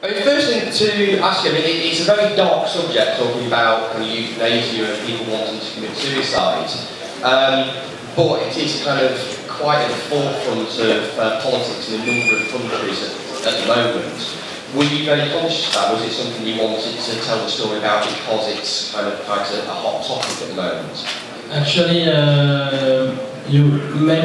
I mean, first thing to ask you, I mean, it's a very dark subject, talking about kind of euthanasia and people wanting to commit suicide, but it is kind of quite at the forefront of politics in a number of countries at the moment. Were you very conscious of that? Was it something you wanted to tell the story about because it's kind of quite a hot topic at the moment? Actually, you might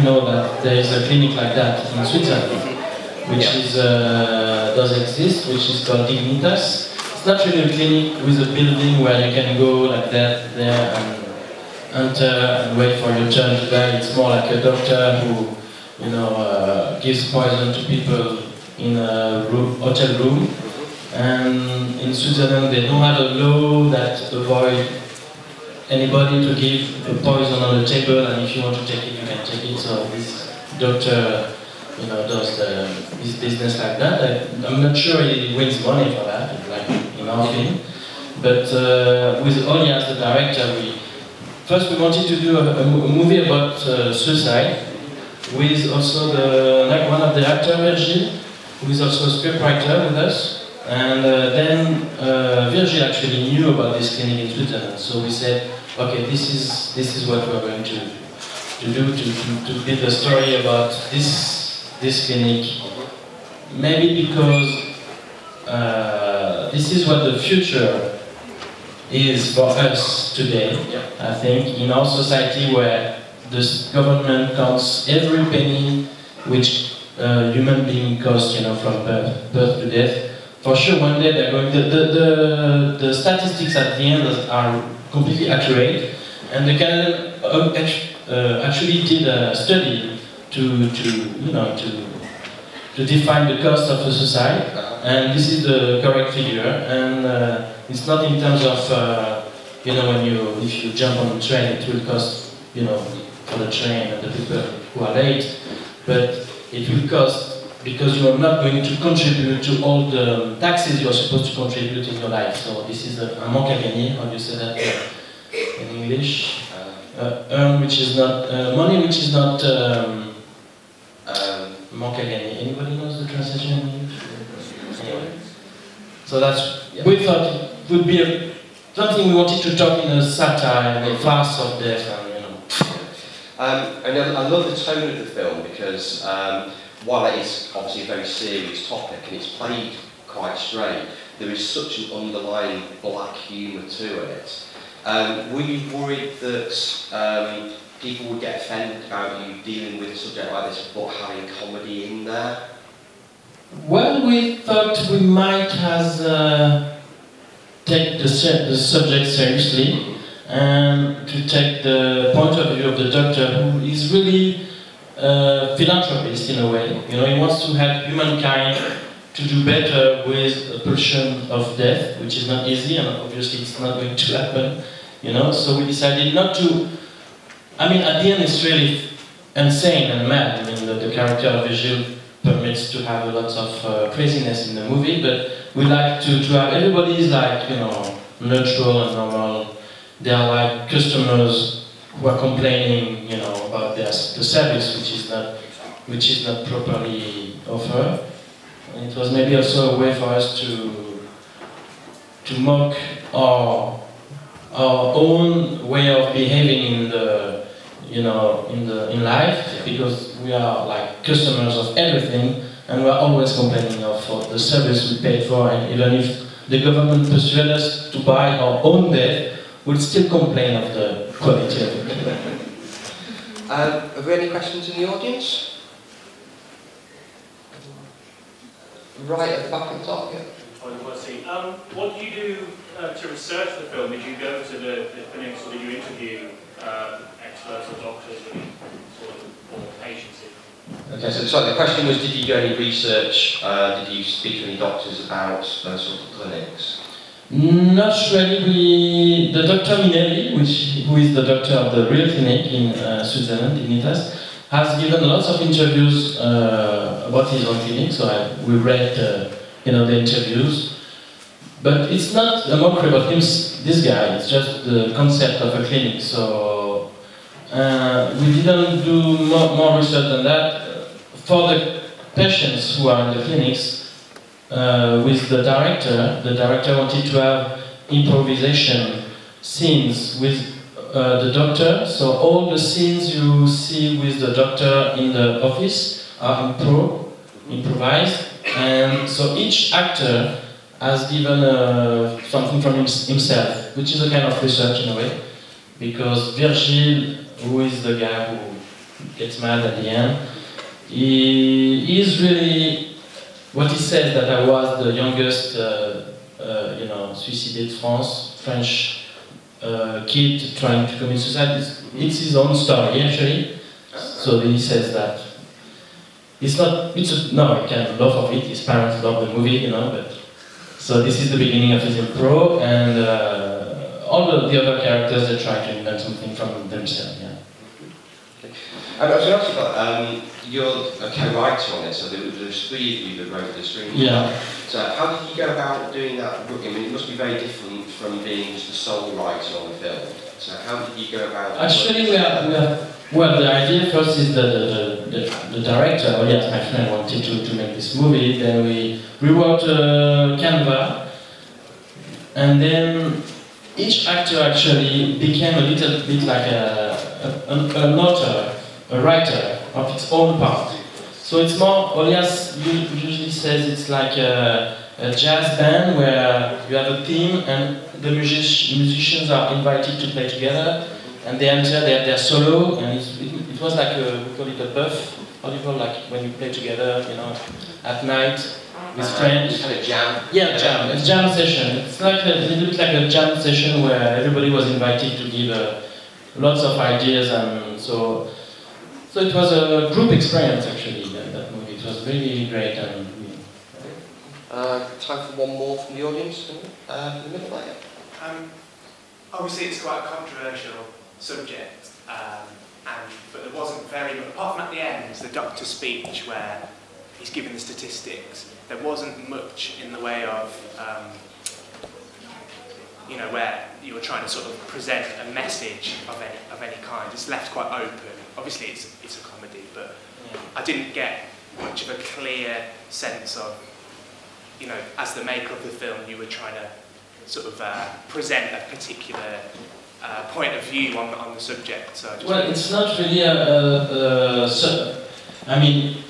know that there is a clinic like that in Switzerland, which does exist, which is called Dignitas. It's not really a clinic with a building where you can go like that there and enter and wait for your turn to die. It's more like a doctor who, gives poison to people in a hotel room. And in Switzerland, they don't have a law that avoid anybody to give a poison on the table, and if you want to take it, you can take it. So this doctor, does his business like that. I'm not sure he wins money for that, like in our film. But with Oli as the director, we wanted to do a movie about suicide, with also one of the actors, Virgil, who is also a scriptwriter with us. And then Virgil actually knew about this clinic in Switzerland, so we said, okay, this is what we're going to do to build a story about this clinic. Maybe because this is what the future is for us today. I think in our society where the government counts every penny which human being costs, from birth to death. For sure, one day they're going. The statistics at the end are completely accurate, and the Canadian actually did a study to define the cost of the suicide, and this is the correct figure. And it's not in terms of if you jump on the train, it will cost for the train and the people who are late, but it will cost because you are not going to contribute to all the taxes you are supposed to contribute in your life. So this is a manque à gagner, how do you say that in English? Which is not money, which is not manque à gagner. Anybody knows the translation in English? Anyway. So that's, we thought it would be something we wanted to talk in a satire and a farce of death, and I love the tone of the film because while it is obviously a very serious topic and it's played quite straight, there is such an underlying black humour to it. Were you worried that people would get offended about you dealing with a subject like this but having comedy in there? Well, we thought we might take the subject seriously and to take the point of view of the doctor, who is really a philanthropist in a way. He wants to help humankind to do better with a pulsion of death, which is not easy, and obviously it's not going to happen. So we decided not to. I mean, at the end, it's really insane and mad. I mean, the character of Virgil permits to have a lot of craziness in the movie, but we like to have everybody is like neutral and normal. They are like customers who are complaining, about the service which is not properly offered. And it was maybe also a way for us to mock our own way of behaving in life, because we are like customers of everything, and we are always complaining of the service we pay for, and even if the government persuades us to buy our own death, we'll still complain of the quality of it. Are there any questions in the audience? Right at the back of the top, yeah. What do you do to research the film? Did you go to the clinics, or did you interview experts or doctors or patients? Okay, so the question was, did you do any research? Did you speak to any doctors about those sort of clinics? Not really. The Dr. Minelli, who is the doctor of the real clinic in Switzerland, in Dignitas, has given lots of interviews about his own clinic. So we read, the interviews. But it's not a mockery about him, this guy. It's just the concept of a clinic. So we didn't do more research than that. For the patients who are in the clinics, with the director wanted to have improvisation scenes with the doctor, so all the scenes you see with the doctor in the office are improvised, and so each actor has given something from himself, which is a kind of research in a way, because Virgil, who is the guy who gets mad at the end, he is really, what he says, that I was the youngest, suicided French kid trying to commit suicide. It's his own story, actually. So he says that it's not. No, he can laugh of it. His parents love the movie, but so this is the beginning of his improv, and all the other characters, they try to invent something from themselves. Yeah. I was going to ask you about, you're a co-writer on it, so there's three of you that wrote the screenplay. Yeah. So how did you go about doing that? I mean, it must be very different from being just the sole writer on the film. So how did you go about? Actually, well, the idea first is the director, Elias, my friend, wanted to make this movie. Then we rewrote Canva, and then each actor actually became a little bit like an author, a writer of its own part. So it's more, Elias usually says it's like a jazz band where you have a theme and the musicians are invited to play together, and they enter their solo, and it was like we call it a buff, audible, like when you play together, at night with friends. Kind of jam. Yeah, jam. It's jam session. It's like a little bit like a jam session where everybody was invited to give lots of ideas, and so it was a group experience actually. That movie. It was really great and. Time for one more from the audience. In the middle there. Obviously, it's quite a controversial subject, but there wasn't very much, apart from at the end, the doctor's speech where he's giving the statistics, there wasn't much in the way of, where you were trying to sort of present a message of any kind. It's left quite open. Obviously, it's a comedy, but I didn't get much of a clear sense of, as the maker of the film, you were trying to sort of present a particular point of view on the subject. So well, it's not really I mean,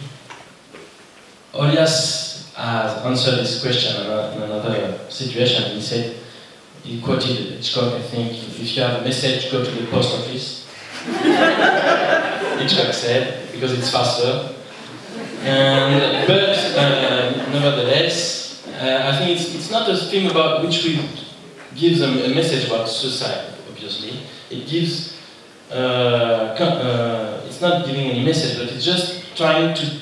Elias has answered this question in another situation. He said, he quoted Hitchcock, I think, if you have a message, go to the post office. Hitchcock said, because it's faster. But nevertheless, I think it's not a film about which we give them a message about suicide, obviously. It gives, it's not giving any message, but it's just trying to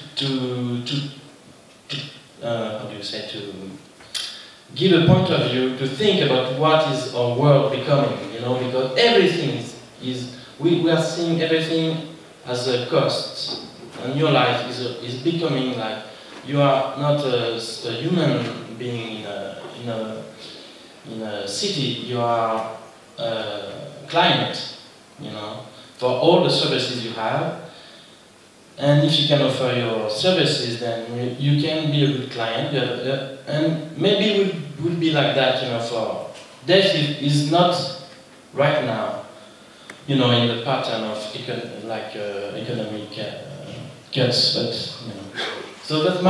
how do you say, to give a point of view, to think about what is our world becoming, because everything we are seeing everything as a cost, and your life is becoming like, you are not a human being in a city, you are a client, for all the services you have. And if you can offer your services, then you can be a good client. And maybe it would be like that, for death is not right now, in the pattern of economic cuts, but so it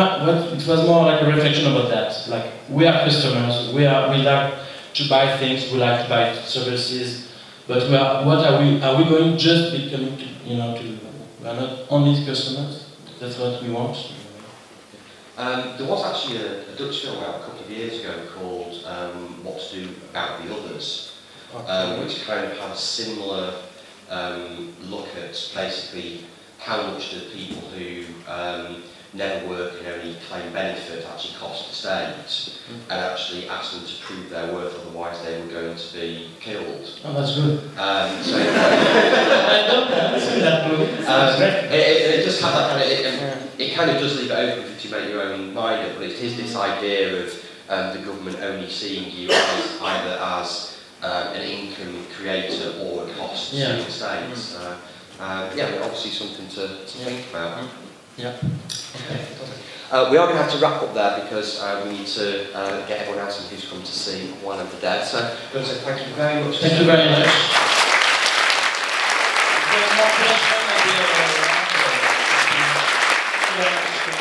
was more like a reflection about that. Like, we are customers, we like to buy things, we like to buy services, but are we going just becoming we are not only customers? That's what we want. There was actually a Dutch film out a couple of years ago called What to Do About the Others, which kind of had a similar look at basically how much do people who never work and only claim benefit actually cost the state, and actually ask them to prove their worth, otherwise they were going to be killed. Oh, that's good. So I don't see that movie. It just had that kind of, it kind of does leave it open for you to make your own mind up, but it is this idea of the government only seeing you as either as an income creator or a cost to the state. Obviously something to think about. Yeah. Okay. We are going to have to wrap up there because we need to get everyone else who's come to see One of the Dead. So I'm going to say thank you very much. Thank you very much. Yeah.